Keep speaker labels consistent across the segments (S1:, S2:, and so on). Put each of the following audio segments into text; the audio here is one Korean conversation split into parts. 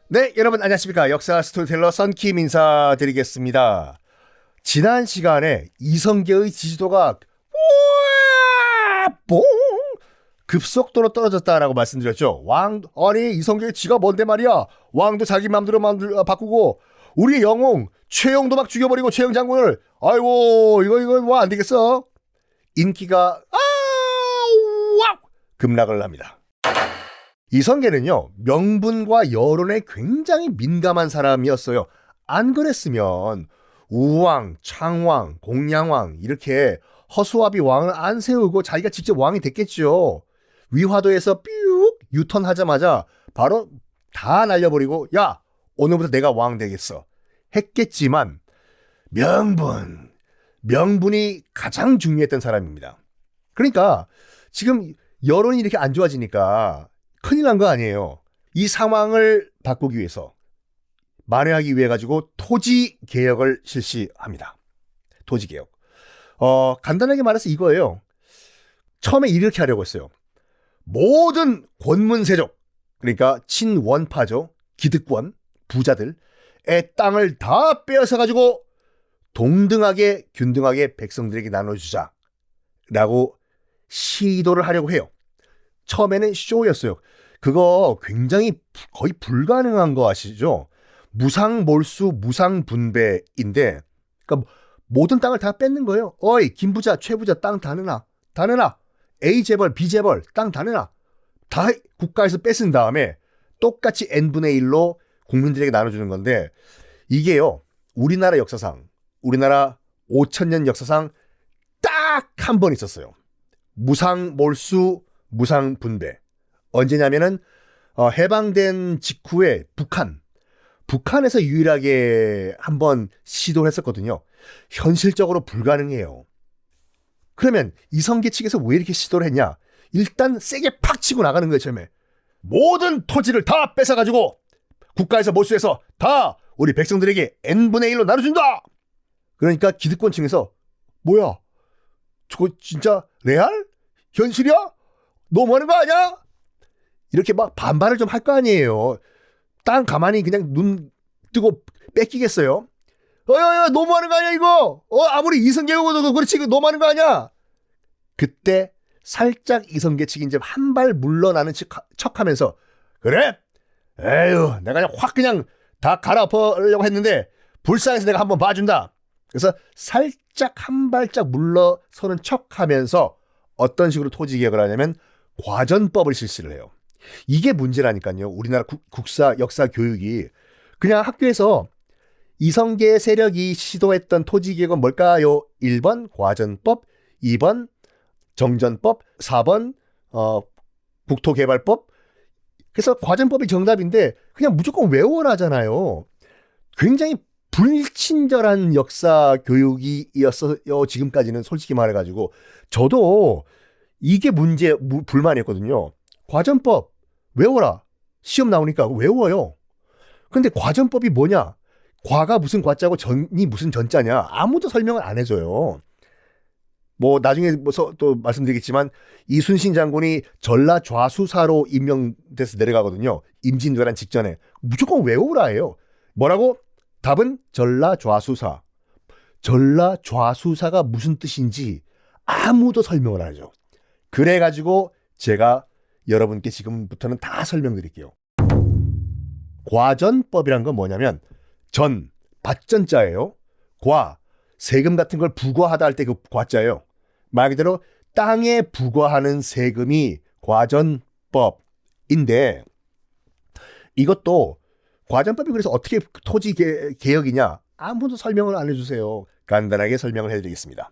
S1: 네, 여러분 안녕하십니까. 역사 스토리텔러 썬킴 인사드리겠습니다. 지난 시간에 이성계의 지지도가 뽕 급속도로 떨어졌다라고 말씀드렸죠. 아니 이성계의 지가 뭔데 말이야. 왕도 자기 맘대로 바꾸고 우리 영웅 최영도 막 죽여버리고 최영 장군을 아이고 이거 뭐 안 되겠어. 인기가 급락을 합니다. 이성계는요, 명분과 여론에 굉장히 민감한 사람이었어요. 안 그랬으면 우왕, 창왕, 공양왕 이렇게 허수아비 왕을 안 세우고 자기가 직접 왕이 됐겠죠. 위화도에서 삐욱 유턴하자마자 바로 다 날려버리고 야, 오늘부터 내가 왕 되겠어 했겠지만 명분이 가장 중요했던 사람입니다. 그러니까 지금 여론이 이렇게 안 좋아지니까 큰일 난 거 아니에요. 이 상황을 바꾸기 위해서, 만회하기 위해 가지고 토지 개혁을 실시합니다. 토지 개혁. 간단하게 말해서 이거예요. 처음에 이렇게 하려고 했어요. 모든 권문세족, 그러니까 친원파죠. 기득권, 부자들의 땅을 다 빼앗아 가지고 동등하게, 균등하게 백성들에게 나눠주자라고 시도를 하려고 해요. 처음에는 쇼였어요. 그거 굉장히 거의 불가능한 거 아시죠? 무상몰수, 무상분배인데, 그러니까 모든 땅을 다 뺏는 거예요. 어이, 김부자, 최부자 땅 다 내놔. 다 내놔. A재벌, B재벌 땅 다 내놔. 다 국가에서 뺏은 다음에 똑같이 n분의 1로 국민들에게 나눠주는 건데, 이게요, 우리나라 역사상, 우리나라 5,000년 역사상 딱 한 번 있었어요. 무상몰수, 무상분배. 언제냐면은 해방된 직후에 북한에서 유일하게 한번 시도를 했었거든요. 현실적으로 불가능해요. 그러면 이성계 측에서 왜 이렇게 시도를 했냐? 일단 세게 팍 치고 나가는 거예요. 처음에 모든 토지를 다 뺏어가지고 국가에서 몰수해서 다 우리 백성들에게 n분의 1로 나눠준다. 그러니까 기득권층에서 뭐야? 저거 진짜 레알? 현실이야? 너무하는 거 아니야? 이렇게 막 반발을 좀 할 거 아니에요. 땅 가만히 그냥 눈 뜨고 뺏기겠어요? 너무하는 거 아니야 이거? 아무리 이성계고 그렇지 이거 너무하는 거 아니야? 그때 살짝 이성계 측이 이제 한 발 물러나는 척하면서 그래? 에휴 내가 그냥 다 갈아엎으려고 했는데 불쌍해서 내가 한번 봐준다. 그래서 살짝 한 발짝 물러서는 척하면서 어떤 식으로 토지 개혁을 하냐면 과전법을 실시를 해요. 이게 문제라니까요. 우리나라 국사 역사 교육이 그냥 학교에서 이성계 세력이 시도했던 토지 개혁은 뭘까요? 1번 과전법, 2번 정전법, 4번 국토개발법. 그래서 과전법이 정답인데 그냥 무조건 외워라잖아요. 굉장히 불친절한 역사 교육이었어요. 지금까지는 솔직히 말해가지고 저도 이게 불만이었거든요. 과전법 외워라. 시험 나오니까 외워요. 근데 과전법이 뭐냐? 과가 무슨 과자고 전이 무슨 전자냐? 아무도 설명을 안 해줘요. 뭐 나중에 또 말씀드리겠지만 이순신 장군이 전라 좌수사로 임명돼서 내려가거든요. 임진왜란 직전에 무조건 외우라 해요. 뭐라고? 답은 전라 좌수사. 전라 좌수사가 무슨 뜻인지 아무도 설명을 안 하죠. 그래가지고 제가 여러분께 지금부터는 다 설명드릴게요. 과전법이란 건 뭐냐면 전, 밭전자예요. 과, 세금 같은 걸 부과하다 할 때 그 과자예요. 말 그대로 땅에 부과하는 세금이 과전법인데 이것도 과전법이 그래서 어떻게 토지 개혁이냐? 아무도 설명을 안 해주세요. 간단하게 설명을 해드리겠습니다.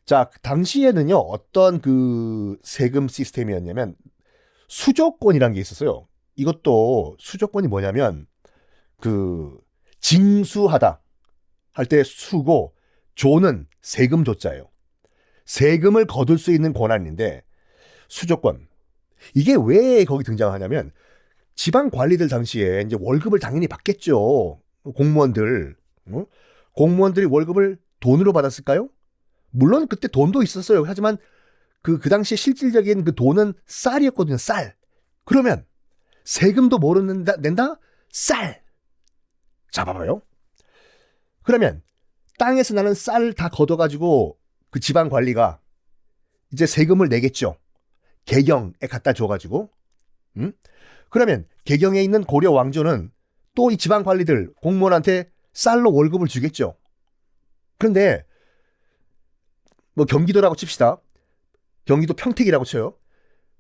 S1: 자, 당시에는요, 어떤 그 세금 시스템이었냐면 수조권이라는 게 있었어요. 이것도 수조권이 뭐냐면 그 징수하다 할 때 수고, 조는 세금 조자예요. 세금을 거둘 수 있는 권한인데 수조권. 이게 왜 거기 등장하냐면 지방 관리들 당시에 이제 월급을 당연히 받겠죠. 공무원들. 공무원들이 월급을 돈으로 받았을까요? 물론 그때 돈도 있었어요. 하지만 그 당시에 실질적인 그 돈은 쌀이었거든요. 쌀. 그러면 세금도 모르는 낸다? 쌀. 자, 봐봐요. 그러면 땅에서 나는 쌀 다 걷어가지고 그 지방 관리가 이제 세금을 내겠죠. 개경에 갖다 줘가지고. 그러면 개경에 있는 고려 왕조는 또 이 지방 관리들 공무원한테 쌀로 월급을 주겠죠. 그런데 뭐 경기도라고 칩시다. 경기도 평택이라고 쳐요.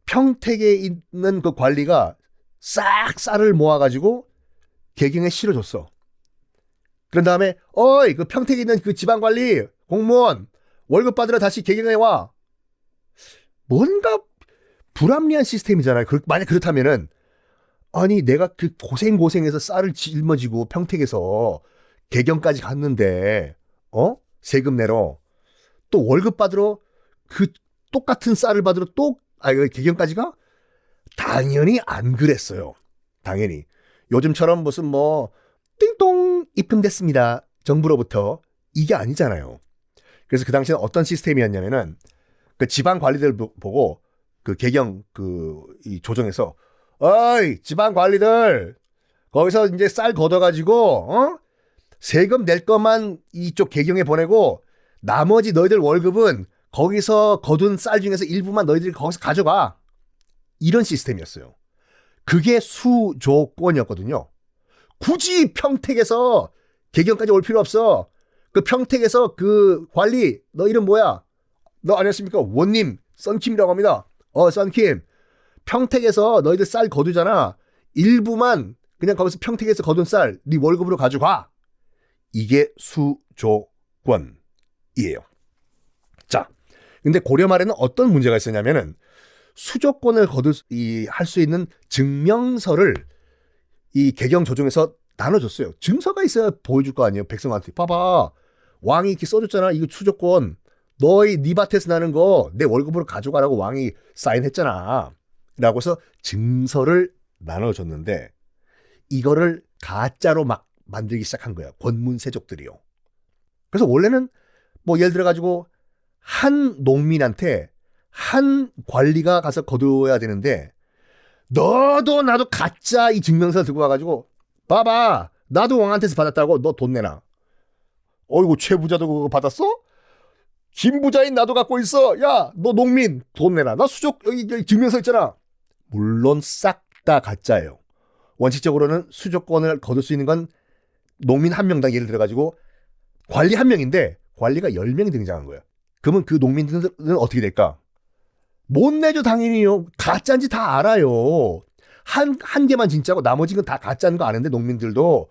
S1: 평택에 있는 그 관리가 싹 쌀을 모아가지고 개경에 실어줬어. 그런 다음에 어이 그 평택에 있는 그 지방관리 공무원 월급 받으러 다시 개경에 와. 뭔가 불합리한 시스템이잖아요. 만약 그렇다면은 아니 내가 그 고생해서 쌀을 짊어지고 평택에서 개경까지 갔는데 세금 내러 또 월급 받으러 그 똑같은 쌀을 받으러 개경까지 가? 당연히 안 그랬어요. 당연히. 요즘처럼 무슨 뭐 띵동 입금됐습니다. 정부로부터 이게 아니잖아요. 그래서 그 당시에는 어떤 시스템이었냐면은 그 지방 관리들 보고 그 개경 이 조정에서 어이 지방 관리들 거기서 이제 쌀 걷어가지고 세금 낼 것만 이쪽 개경에 보내고 나머지 너희들 월급은 거기서 거둔 쌀 중에서 일부만 너희들이 거기서 가져가. 이런 시스템이었어요. 그게 수조권이었거든요. 굳이 평택에서 개경까지 올 필요 없어. 그 평택에서 그 관리 너 이름 뭐야? 너 안녕하십니까? 원님 썬킴이라고 합니다. 썬킴. 평택에서 너희들 쌀 거두잖아. 일부만 그냥 거기서 평택에서 거둔 쌀 네 월급으로 가져가. 이게 수조권이에요. 자, 근데 고려 말에는 어떤 문제가 있었냐면은 수조권을 할 수 있는 증명서를 이 개경 조정에서 나눠줬어요. 증서가 있어야 보여줄 거 아니에요. 백성한테. 봐봐. 왕이 이렇게 써줬잖아. 이거 수조권. 네 밭에서 나는 거 내 월급으로 가져가라고 왕이 사인했잖아. 라고 해서 증서를 나눠줬는데 이거를 가짜로 막 만들기 시작한 거야. 권문세족들이요. 그래서 원래는 뭐 예를 들어가지고 한 농민한테 한 관리가 가서 거두어야 되는데 너도 나도 가짜 이 증명서를 들고 와가지고 봐봐 나도 왕한테서 받았다고 너 돈 내놔. 어이구 최 부자도 그거 받았어? 김 부자인 나도 갖고 있어. 야 너 농민 돈 내놔. 나 수족 여기 증명서 있잖아. 물론 싹 다 가짜예요. 원칙적으로는 수조권을 거둘 수 있는 건 농민 한 명당 예를 들어가지고 관리 한 명인데 관리가 10명이 등장한 거야. 그러면 그 농민들은 어떻게 될까? 못 내죠 당연히요. 가짜인지 다 알아요. 한 개만 진짜고 나머지는 다 가짜인 거 아는데 농민들도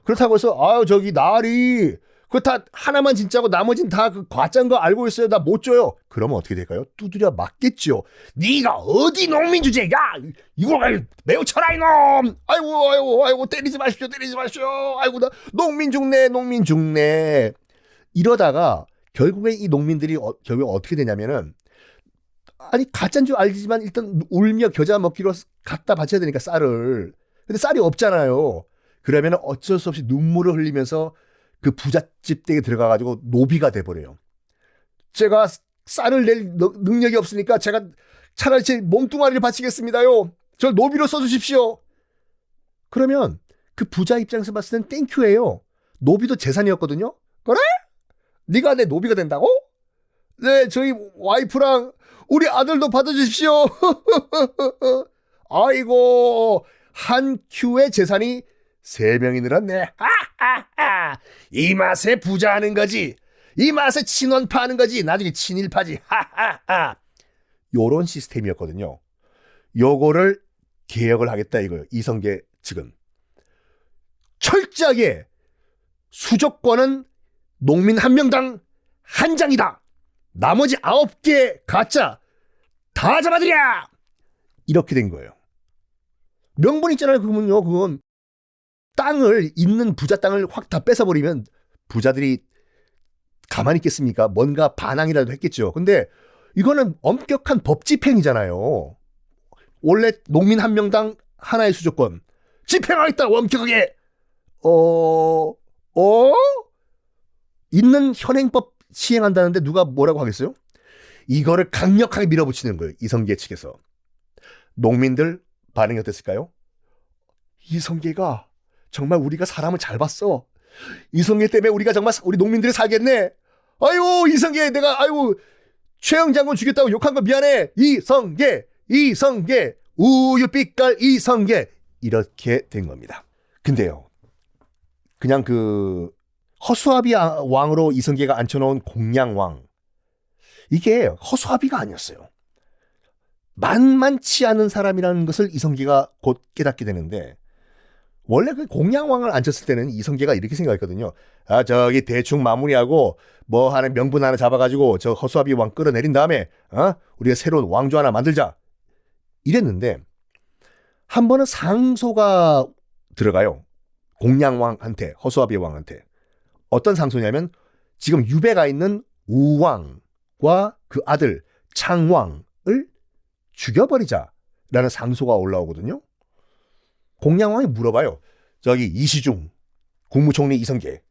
S1: 그렇다고 해서 아유 저기 나리 그거 다 하나만 진짜고 나머지는 다 그 가짜인 거 알고 있어요. 나 못 줘요. 그러면 어떻게 될까요? 두드려 맞겠죠. 네가 어디 농민 주제야? 이걸 매우 쳐라 이놈. 아이고 때리지 마십시오. 아이고 나 농민 죽네. 이러다가 결국에 이 농민들이 결국 어떻게 되냐면은 아니 가짜인 줄 알지만 일단 울며 겨자 먹기로 갖다 바쳐야 되니까 쌀을. 근데 쌀이 없잖아요. 그러면 어쩔 수 없이 눈물을 흘리면서 그 부잣집 댁에 들어가가지고 노비가 돼버려요. 제가 쌀을 낼 능력이 없으니까 제가 차라리 제 몸뚱아리를 바치겠습니다요. 저 노비로 써주십시오. 그러면 그 부자 입장에서 봤을 땐 땡큐예요. 노비도 재산이었거든요. 그래? 네가 내 노비가 된다고? 네, 저희 와이프랑 우리 아들도 받아주십시오. 아이고 한 큐의 재산이 3명이 늘었네. 이 맛에 부자하는 거지. 이 맛에 친원파하는 거지. 나중에 친일파지. 요런 시스템이었거든요. 요거를 개혁을 하겠다 이거예요. 이성계 측은. 철저하게 수조권은 농민 한 명당 한 장이다. 나머지 9개 가짜 다 잡아들여. 이렇게 된 거예요. 명분 있잖아요. 그건 땅을 있는 부자 땅을 확 다 뺏어버리면 부자들이 가만히 있겠습니까? 뭔가 반항이라도 했겠죠. 근데 이거는 엄격한 법 집행이잖아요. 원래 농민 한 명당 하나의 수조권 집행하겠다 엄격하게. 있는 현행법 시행한다는데 누가 뭐라고 하겠어요? 이거를 강력하게 밀어붙이는 거예요. 이성계 측에서. 농민들 반응이 어땠을까요? 이성계가 정말 우리가 사람을 잘 봤어. 이성계 때문에 우리가 정말 우리 농민들이 살겠네. 아유 이성계 내가 아유 최영 장군 죽였다고 욕한 거 미안해. 이성계 우유빛깔 이성계 이렇게 된 겁니다. 근데요 그냥 그 허수아비 왕으로 이성계가 앉혀놓은 공양왕 이게 허수아비가 아니었어요. 만만치 않은 사람이라는 것을 이성계가 곧 깨닫게 되는데 원래 그 공양왕을 앉혔을 때는 이성계가 이렇게 생각했거든요. 아 저기 대충 마무리하고 뭐 하는 명분 하나 잡아가지고 저 허수아비 왕 끌어내린 다음에 우리가 새로운 왕조 하나 만들자 이랬는데 한 번은 상소가 들어가요. 공양왕한테 허수아비 왕한테 어떤 상소냐면 지금 유배가 있는 우왕과 그 아들 창왕을 죽여버리자라는 상소가 올라오거든요. 공양왕이 물어봐요. 저기 이시중 국무총리 이성계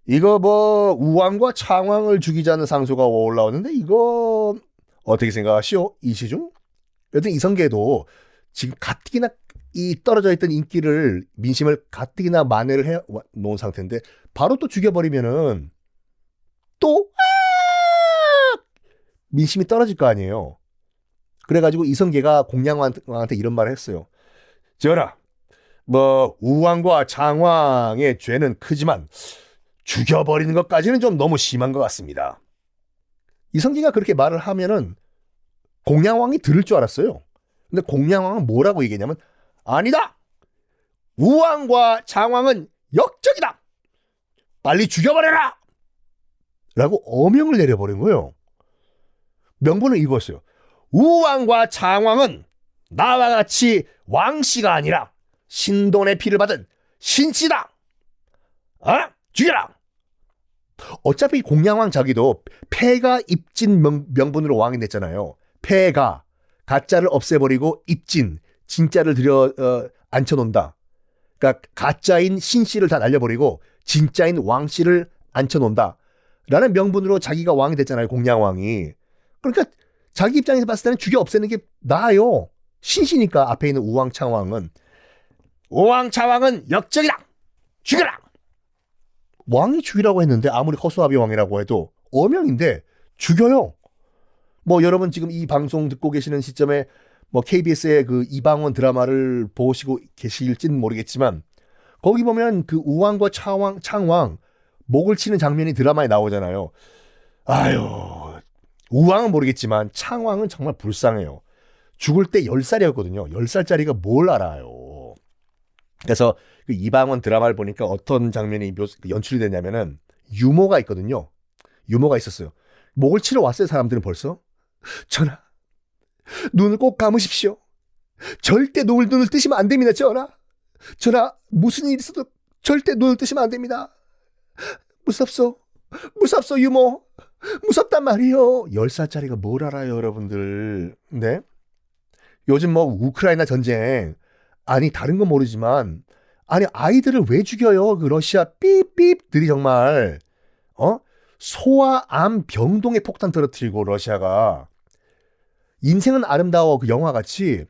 S1: 이거 뭐 우왕과 창왕을 죽이자는 상소가 올라오는데 이거 어떻게 생각하시오? 이시중? 여튼 이성계도 지금 가뜩이나 이 떨어져 있던 인기를 민심을 가뜩이나 만회를 해 놓은 상태인데 바로 또 죽여버리면은 또 민심이 떨어질 거 아니에요. 그래가지고 이성계가 공양왕한테 이런 말을 했어요. 전하, 뭐 우왕과 창왕의 죄는 크지만 죽여버리는 것까지는 좀 너무 심한 것 같습니다. 이성계가 그렇게 말을 하면은 공양왕이 들을 줄 알았어요. 근데 공양왕은 뭐라고 얘기했냐면 아니다. 우왕과 창왕은 역적이다. 빨리 죽여버려라. 라고 어명을 내려버린 거예요. 명분을 읽었어요. 우왕과 창왕은 나와 같이 왕씨가 아니라 신돈의 피를 받은 신씨다. 죽여라. 어차피 공양왕 자기도 폐가 입진 명분으로 왕이 됐잖아요. 폐가 가짜를 없애버리고 입진 진짜를 앉혀놓는다. 그러니까 가짜인 신씨를 다 날려버리고 진짜인 왕씨를 앉혀놓는다. 라는 명분으로 자기가 왕이 됐잖아요. 공양왕이. 그러니까 자기 입장에서 봤을 때는 죽여 없애는 게 나아요. 신씨니까 앞에 있는 우왕창왕은 우왕창왕은 역적이다. 죽여라. 왕이 죽이라고 했는데 아무리 허수아비 왕이라고 해도 어명인데 죽여요. 뭐 여러분 지금 이 방송 듣고 계시는 시점에 뭐 KBS의 그 이방원 드라마를 보시고 계실지는 모르겠지만 거기 보면 그 우왕과 창왕 목을 치는 장면이 드라마에 나오잖아요. 아유 우왕은 모르겠지만 창왕은 정말 불쌍해요. 죽을 때 10살이었거든요. 10살짜리가 뭘 알아요. 그래서 그 이방원 드라마를 보니까 어떤 장면이 연출이 되냐면은 유모가 있거든요. 유모가 있었어요. 목을 치러 왔어요. 사람들은 벌써. 전하, 눈을 꼭 감으십시오. 절대 눈을 뜨시면 안 됩니다. 전하, 무슨 일이 있어도 절대 눈을 뜨시면 안 됩니다. 무섭소 유모. 무섭단 말이요. 10살짜리가 뭘 알아요, 여러분들. 네? 요즘 뭐 우크라이나 전쟁 아니 다른 건 모르지만 아니 아이들을 왜 죽여요? 그 러시아 삐삐들이 정말 소아 암 병동에 폭탄 떨어뜨리고 러시아가 인생은 아름다워 그 영화 같이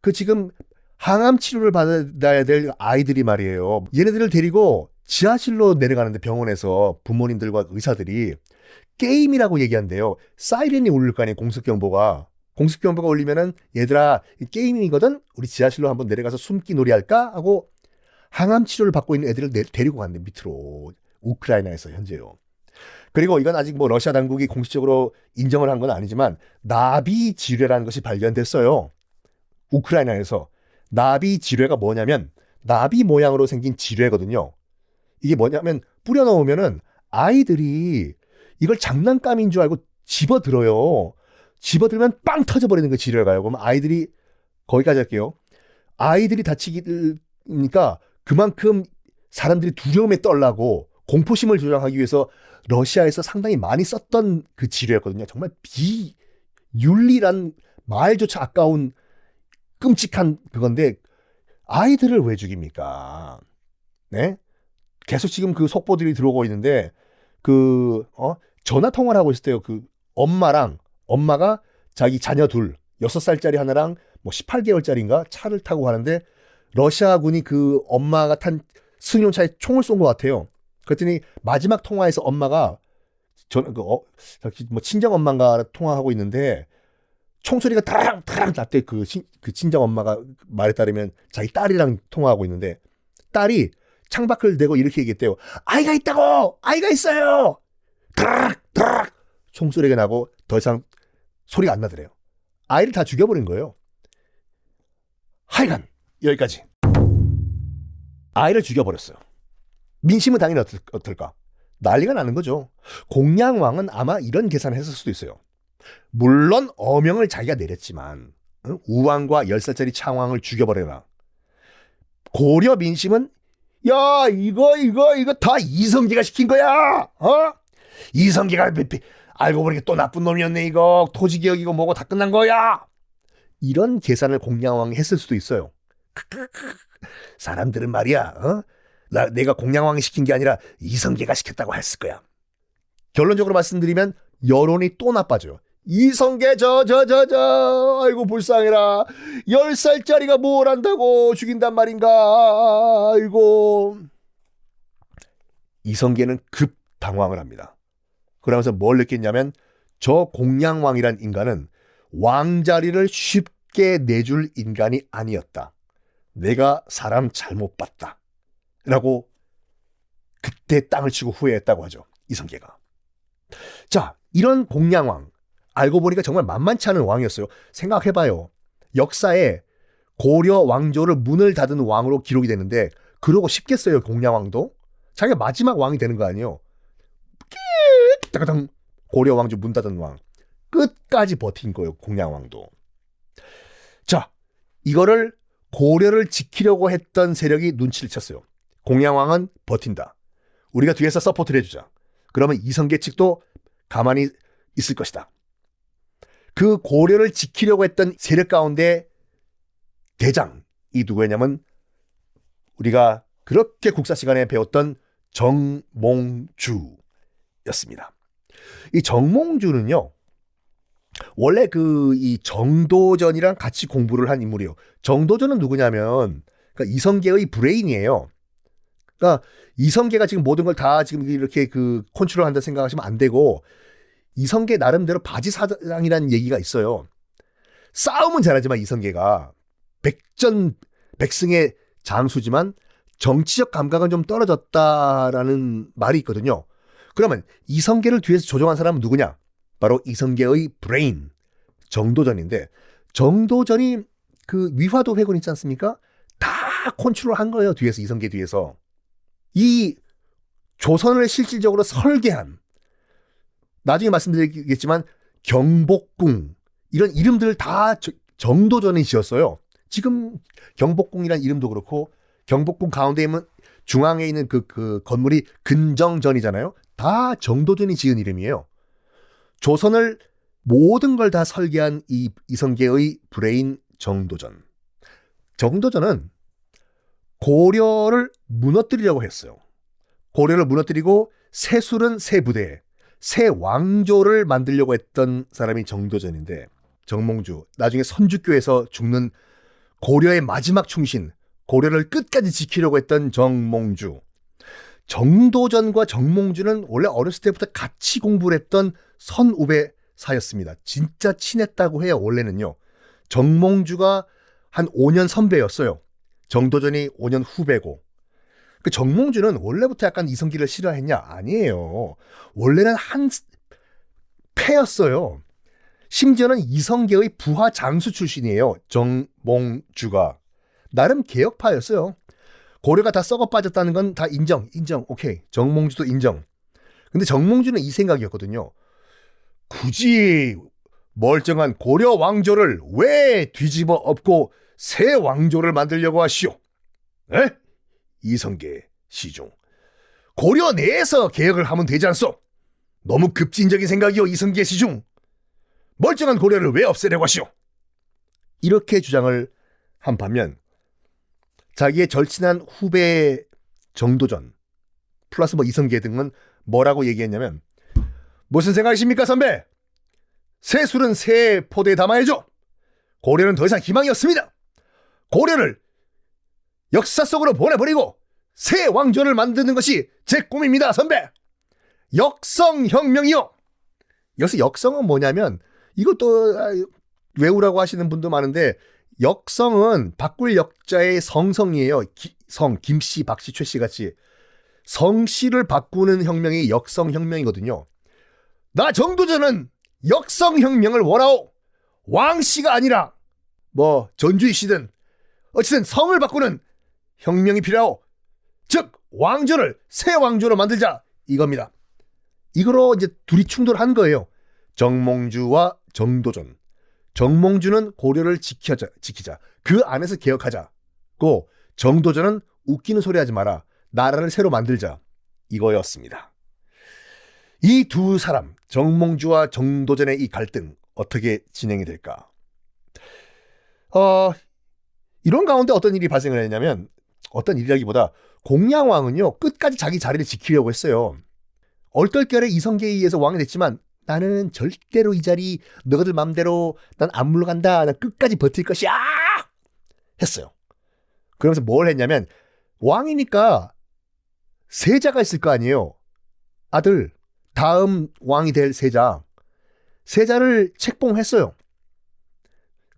S1: 그 지금 항암 치료를 받아야 될 아이들이 말이에요. 얘네들을 데리고 지하실로 내려가는데 병원에서 부모님들과 의사들이 게임이라고 얘기한대요. 사이렌이 울릴 거 아니에요. 공습경보가 울리면은 얘들아 게임이거든. 우리 지하실로 한번 내려가서 숨기 놀이 할까? 하고 항암 치료를 받고 있는 애들을 데리고 간대 밑으로. 우크라이나에서 현재요. 그리고 이건 아직 뭐 러시아 당국이 공식적으로 인정을 한 건 아니지만 나비 지뢰라는 것이 발견됐어요. 우크라이나에서. 나비 지뢰가 뭐냐면 나비 모양으로 생긴 지뢰거든요. 이게 뭐냐면 뿌려 넣으면은 아이들이 이걸 장난감인 줄 알고 집어들어요. 집어들면 빵 터져버리는 그 지뢰가요. 그럼 아이들이 거기까지 할게요. 아이들이 다치니까 그만큼 사람들이 두려움에 떨라고 공포심을 조장하기 위해서 러시아에서 상당히 많이 썼던 그 지뢰였거든요. 정말 비윤리란 말조차 아까운 끔찍한 그건데 아이들을 왜 죽입니까? 네? 계속 지금 그 속보들이 들어오고 있는데 전화 통화를 하고 있었대요. 그 엄마가 자기 자녀 둘 6살짜리 하나랑 뭐 18개월짜리인가 차를 타고 가는데 러시아군이 그 엄마가 탄 승용차에 총을 쏜 것 같아요. 그랬더니 마지막 통화에서 엄마가 뭐 친정 엄마가 통화하고 있는데 총소리가 타랑 났대. 그 친정 엄마가 말에 따르면 자기 딸이랑 통화하고 있는데 딸이 창밖을 대고 이렇게 얘기했대요. 아이가 있다고! 아이가 있어요! 타락! 총소리가 나고 더 이상 소리가 안 나더래요. 아이를 다 죽여버린 거예요. 하여간 여기까지. 아이를 죽여버렸어요. 민심은 당연히 어떨까? 난리가 나는 거죠. 공양왕은 아마 이런 계산을 했을 수도 있어요. 물론 어명을 자기가 내렸지만 우왕과 10살짜리 창왕을 죽여버려라. 고려 민심은 야 이거 다 이성계가 시킨 거야. 이성계가 알고 보니까 또 나쁜 놈이었네. 이거 토지개혁이고 뭐고 다 끝난 거야. 이런 계산을 공양왕이 했을 수도 있어요. 사람들은 말이야 내가 공양왕이 시킨 게 아니라 이성계가 시켰다고 했을 거야. 결론적으로 말씀드리면 여론이 또 나빠져요. 이성계 아이고 불쌍해라. 10살짜리가 뭘 안다고 죽인단 말인가. 아이고. 이성계는 급 당황을 합니다. 그러면서 뭘 느꼈냐면 저 공양왕이란 인간은 왕자리를 쉽게 내줄 인간이 아니었다. 내가 사람 잘못 봤다. 라고 그때 땅을 치고 후회했다고 하죠. 이성계가. 자, 이런 공양왕 알고 보니까 정말 만만치 않은 왕이었어요. 생각해봐요. 역사에 고려 왕조를 문을 닫은 왕으로 기록이 되는데 그러고 싶겠어요. 공양왕도. 자기가 마지막 왕이 되는 거 아니에요. 따가당 고려 왕조 문 닫은 왕. 끝까지 버틴 거예요. 공양왕도. 자, 이거를 고려를 지키려고 했던 세력이 눈치를 챘어요. 공양왕은 버틴다. 우리가 뒤에서 서포트를 해주자. 그러면 이성계 측도 가만히 있을 것이다. 그 고려를 지키려고 했던 세력 가운데 대장이 누구였냐면 우리가 그렇게 국사 시간에 배웠던 정몽주였습니다. 이 정몽주는요, 원래 이 정도전이랑 같이 공부를 한 인물이에요. 정도전은 누구냐면 그러니까 이성계의 브레인이에요. 그러니까 이성계가 지금 모든 걸 다 지금 이렇게 컨트롤한다 생각하시면 안 되고 이성계 나름대로 바지사장이라는 얘기가 있어요. 싸움은 잘하지만 이성계가 백전백승의 장수지만 정치적 감각은 좀 떨어졌다라는 말이 있거든요. 그러면 이성계를 뒤에서 조종한 사람은 누구냐? 바로 이성계의 브레인 정도전인데 정도전이 위화도 회군 있지 않습니까? 다 컨트롤한 거예요. 뒤에서 이성계 뒤에서. 이 조선을 실질적으로 설계한 나중에 말씀드리겠지만 경복궁 이런 이름들을 다 정도전이 지었어요. 지금 경복궁이라는 이름도 그렇고 경복궁 가운데 있는 중앙에 있는 그 건물이 근정전이잖아요. 다 정도전이 지은 이름이에요. 조선을 모든 걸 다 설계한 이성계의 브레인 정도전. 정도전은 고려를 무너뜨리려고 했어요. 고려를 무너뜨리고 세술은 세 부대, 새 왕조를 만들려고 했던 사람이 정도전인데 정몽주, 나중에 선주교에서 죽는 고려의 마지막 충신, 고려를 끝까지 지키려고 했던 정몽주. 정도전과 정몽주는 원래 어렸을 때부터 같이 공부를 했던 선후배 사였습니다. 진짜 친했다고 해요. 원래는요. 정몽주가 한 5년 선배였어요. 정도전이 5년 후배고. 그 정몽주는 원래부터 약간 이성계를 싫어했냐? 아니에요. 원래는 한 패였어요. 심지어는 이성계의 부하 장수 출신이에요. 정몽주가. 나름 개혁파였어요. 고려가 다 썩어 빠졌다는 건 다 인정. 오케이. 정몽주도 인정. 근데 정몽주는 이 생각이었거든요. 굳이 멀쩡한 고려 왕조를 왜 뒤집어 엎고 새 왕조를 만들려고 하시오? 에? 이성계 시중. 고려 내에서 개혁을 하면 되지 않소? 너무 급진적인 생각이오. 이성계 시중. 멀쩡한 고려를 왜 없애려고 하시오? 이렇게 주장을 한 반면 자기의 절친한 후배 정도전 플러스 이성계 등은 뭐라고 얘기했냐면 무슨 생각이십니까 선배? 새 술은 새 포대에 담아야죠. 고려는 더 이상 희망이 없습니다. 고려를 역사 속으로 보내버리고 새 왕조를 만드는 것이 제 꿈입니다, 선배. 역성혁명이요. 여기서 역성은 뭐냐면 이것도 외우라고 하시는 분도 많은데 역성은 바꿀 역자의 성성이에요. 성, 김씨, 박씨, 최씨 같이 성씨를 바꾸는 혁명이 역성혁명이거든요. 나 정도전은 역성혁명을 원하오. 왕씨가 아니라 뭐 전주이씨든 어쨌든 성을 바꾸는 혁명이 필요하오. 즉 왕조를 새 왕조로 만들자 이겁니다. 이거로 이제 둘이 충돌한 거예요. 정몽주와 정도전. 정몽주는 고려를 지키자. 그 안에서 개혁하자고 정도전은 웃기는 소리 하지 마라. 나라를 새로 만들자. 이거였습니다. 이 두 사람 정몽주와 정도전의 이 갈등 어떻게 진행이 될까? 이런 가운데 어떤 일이 발생을 했냐면 어떤 일이라기보다 공양왕은요 끝까지 자기 자리를 지키려고 했어요. 얼떨결에 이성계에 의해서 왕이 됐지만 나는 절대로 이 자리 너희들 맘대로 난 안 물러간다. 난 끝까지 버틸 것이야 했어요. 그러면서 뭘 했냐면 왕이니까 세자가 있을 거 아니에요. 아들, 다음 왕이 될 세자를 책봉했어요.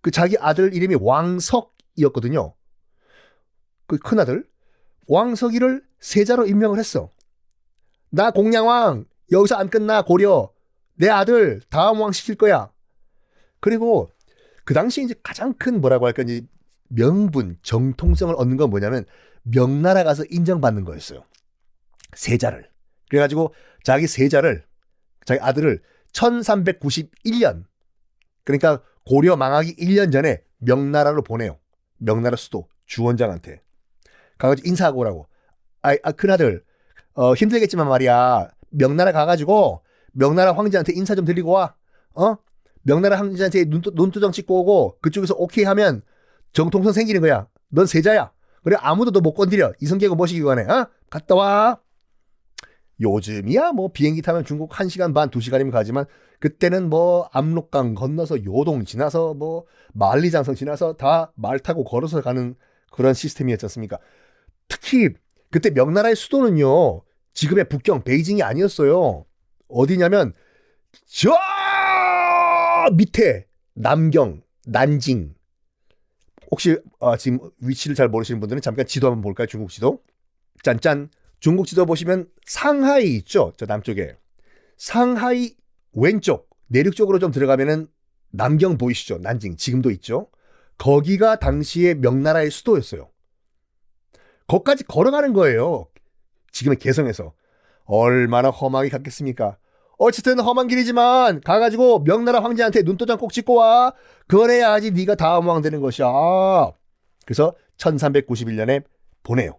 S1: 그 자기 아들 이름이 왕석이었거든요. 그 큰아들 왕석이를 세자로 임명을 했어. 나 공양왕 여기서 안 끝나. 고려 내 아들 다음 왕 시킬 거야. 그리고 그 당시 이제 가장 큰 뭐라고 할까 이제 명분 정통성을 얻는 건 뭐냐면 명나라 가서 인정받는 거였어요. 세자를. 그래가지고 자기 세자를 자기 아들을 1391년 그러니까 고려 망하기 1년 전에 명나라로 보내요. 명나라 수도 주원장한테 가가지고 인사하고 오라고. 큰아들 힘들겠지만 말이야 명나라 가가지고 명나라 황제한테 인사 좀 드리고 와. 명나라 황제한테 눈두덩 찍고 오고 그쪽에서 오케이 하면 정통성 생기는 거야. 넌 세자야. 그래 아무도 너 못 건드려. 이성계고 모시기 관해. 갔다 와. 요즘이야 뭐 비행기 타면 중국 1시간 반 2시간이면 가지만 그때는 뭐 압록강 건너서 요동 지나서 뭐 만리장성 지나서 다 말 타고 걸어서 가는 그런 시스템이었지 않습니까? 특히 그때 명나라의 수도는요 지금의 북경 베이징이 아니었어요. 어디냐면 저 밑에 남경 난징. 혹시 지금 위치를 잘 모르시는 분들은 잠깐 지도 한번 볼까요? 중국 지도. 짠짠. 중국 지도 보시면 상하이 있죠? 저 남쪽에. 상하이 왼쪽 내륙 쪽으로 좀 들어가면은 남경 보이시죠? 난징 지금도 있죠? 거기가 당시에 명나라의 수도였어요. 거기까지 걸어가는 거예요. 지금의 개성에서. 얼마나 험하게 갔겠습니까? 어쨌든 험한 길이지만 가가지고 명나라 황제한테 눈도장 꼭 찍고 와. 그래야지 네가 다음 왕 되는 것이야. 그래서 1391년에 보내요.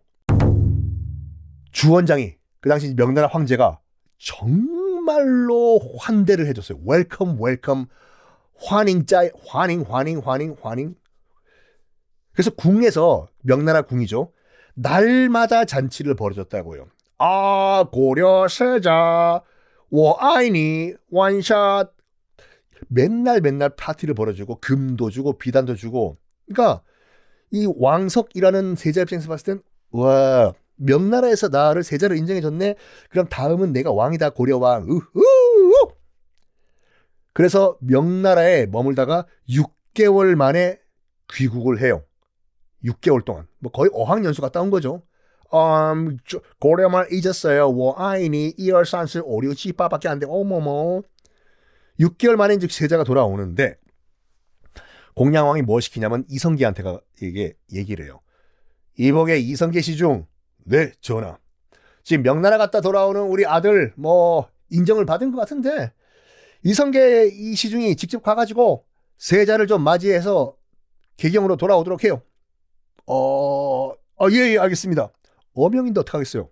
S1: 주원장이 그 당시 명나라 황제가 정말로 환대를 해줬어요. 웰컴 환영. 그래서 궁에서 명나라 궁이죠. 날마다 잔치를 벌어졌다고요. 고려 세자 我爱你 원샷. 맨날 파티를 벌어주고 금도 주고 비단도 주고. 그러니까 이 왕석이라는 세자 입장에서 봤을 땐 와 명나라에서 나를 세자로 인정해줬네. 그럼 다음은 내가 왕이다. 고려왕. 우후. 그래서 명나라에 머물다가 6개월 만에 귀국을 해요. 6개월 동안. 뭐 거의 어학연수 갔다 온 거죠. 고려말 잊었어요. 我爱你 1, 2, 3, 4, 5, 6, 7, 8밖에 안 돼. 어머머. 6개월 만에 이제 세자가 돌아오는데 공양왕이 뭐 시키냐면 이성계한테가 이게 얘기를 해요. 이복의 이성계 시중. 네, 전하. 지금 명나라 갔다 돌아오는 우리 아들 뭐 인정을 받은 것 같은데 이성계 이 시중이 직접 가가지고 세자를 좀 맞이해서 개경으로 돌아오도록 해요. 예, 알겠습니다. 어명인데 어떡하겠어요.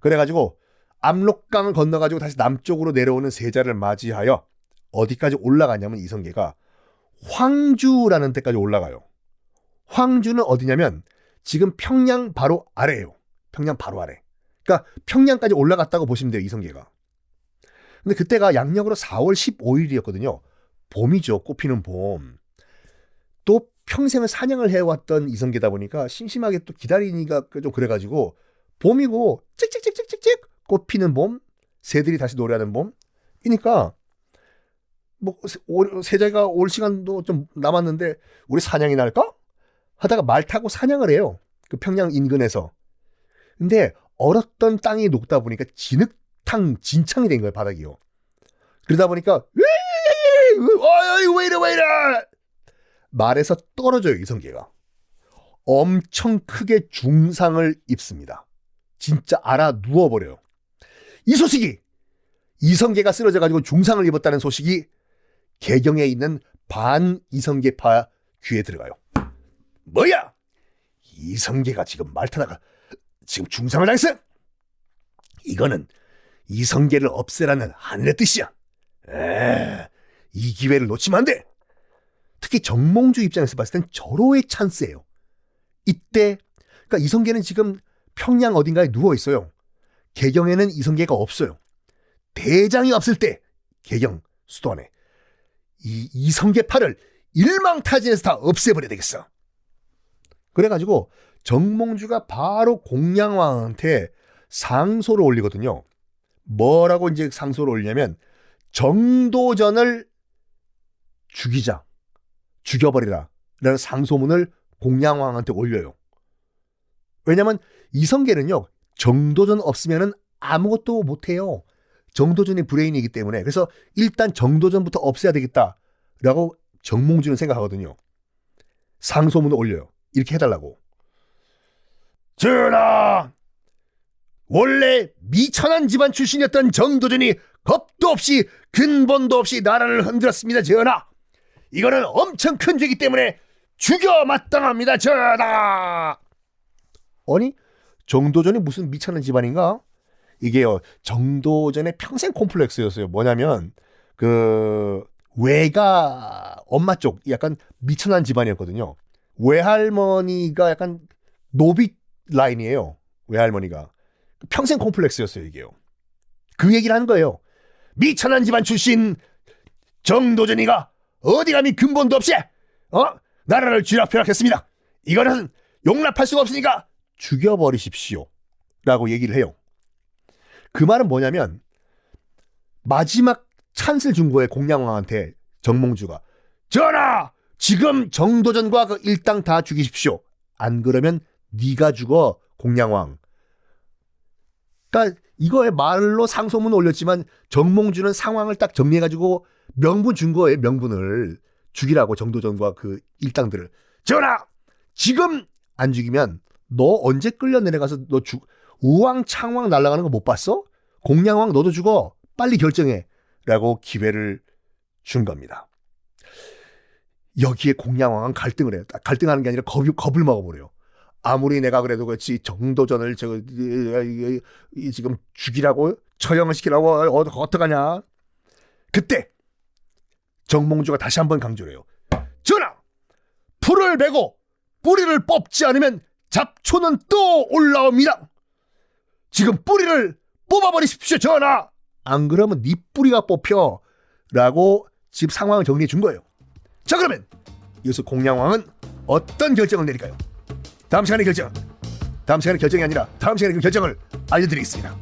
S1: 그래가지고 압록강을 건너가지고 다시 남쪽으로 내려오는 세자를 맞이하여 어디까지 올라가냐면 이성계가 황주라는 데까지 올라가요. 황주는 어디냐면 지금 평양 바로 아래예요. 평양 바로 아래. 그러니까 평양까지 올라갔다고 보시면 돼요. 이성계가. 근데 그때가 양력으로 4월 15일이었거든요. 봄이죠. 꽃피는 봄. 또 평생을 사냥을 해왔던 이성계다 보니까 심심하게 또 기다리니까 좀 그래가지고 봄이고 찍찍찍찍찍찍 꽃 피는 봄, 새들이 다시 노래하는 봄이니까 뭐 새자가 올 시간도 좀 남았는데 우리 사냥이 날까? 하다가 말 타고 사냥을 해요. 그 평양 인근에서. 근데 얼었던 땅이 녹다 보니까 진창이 된 거예요, 바닥이요. 그러다 보니까 왜 이래 말에서 떨어져요, 이성계가. 엄청 크게 중상을 입습니다. 진짜 알아 누워버려요. 이 소식이 이성계가 쓰러져가지고 중상을 입었다는 소식이 개경에 있는 반 이성계파 귀에 들어가요. 뭐야? 이성계가 지금 말 타다가 지금 중상을 당했어? 이거는 이성계를 없애라는 하늘의 뜻이야. 이 기회를 놓치면 안 돼. 특히 정몽주 입장에서 봤을 땐 절호의 찬스예요. 이때 그러니까 이성계는 지금 평양 어딘가에 누워 있어요. 개경에는 이성계가 없어요. 대장이 없을 때 개경 수도 안에 이 이성계파를 일망타진해서 다 없애버려야 되겠어. 그래가지고 정몽주가 바로 공양왕한테 상소를 올리거든요. 뭐라고 이제 상소를 올리냐면 정도전을 죽여버리라 라는 상소문을 공양왕한테 올려요. 왜냐면 이성계는요, 정도전 없으면은 아무것도 못해요. 정도전이 브레인이기 때문에. 그래서 일단 정도전부터 없애야 되겠다라고 정몽주는 생각하거든요. 상소문을 올려요. 이렇게 해달라고. 전하! 원래 미천한 집안 출신이었던 정도전이 겁도 없이 근본도 없이 나라를 흔들었습니다, 전하. 이거는 엄청 큰 죄이기 때문에 죽여 마땅합니다, 전하. 아니, 정도전이 무슨 미천한 집안인가? 이게요, 정도전의 평생 콤플렉스였어요. 뭐냐면 그 외가 엄마 쪽 약간 미천한 집안이었거든요. 외할머니가 약간 노비 라인이에요. 외할머니가 평생 콤플렉스였어요, 이게요. 그 얘기를 하는 거예요. 미천한 집안 출신 정도전이가 어디 감히 근본도 없이 나라를 쥐락펴락했습니다. 이거는 용납할 수가 없으니까 죽여버리십시오 라고 얘기를 해요. 그 말은 뭐냐면 마지막 찬스를 준 거예요, 공양왕한테. 정몽주가 전하, 지금 정도전과 그 일당 다 죽이십시오. 안 그러면 네가 죽어, 공양왕. 그러니까 이거에 말로 상소문 올렸지만 정몽주는 상황을 딱 정리해가지고 명분 준 거예요. 명분을 죽이라고, 정도전과 그 일당들을. 전하, 지금 안 죽이면 너 언제 끌려 내려가서 너 우왕 창왕 날아가는 거 못 봤어? 공양왕 너도 죽어. 빨리 결정해 라고 기회를 준 겁니다. 여기에 공양왕은 갈등을 해요. 갈등하는 게 아니라 겁을 먹어버려요. 아무리 내가 그래도 그렇지 정도전을 지금 죽이라고 처형을 시키라고 어떡하냐. 그때 정몽주가 다시 한번 강조를 해요. 전하, 풀을 베고 뿌리를 뽑지 않으면 잡초는 또 올라옵니다. 지금 뿌리를 뽑아버리십시오, 전하. 안 그러면 네 뿌리가 뽑혀 라고 지금 상황을 정리해 준 거예요. 자, 그러면 여기서 공양왕은 어떤 결정을 내릴까요? 다음 시간에 결정이 아니라 다음 시간에 그 결정을 알려드리겠습니다.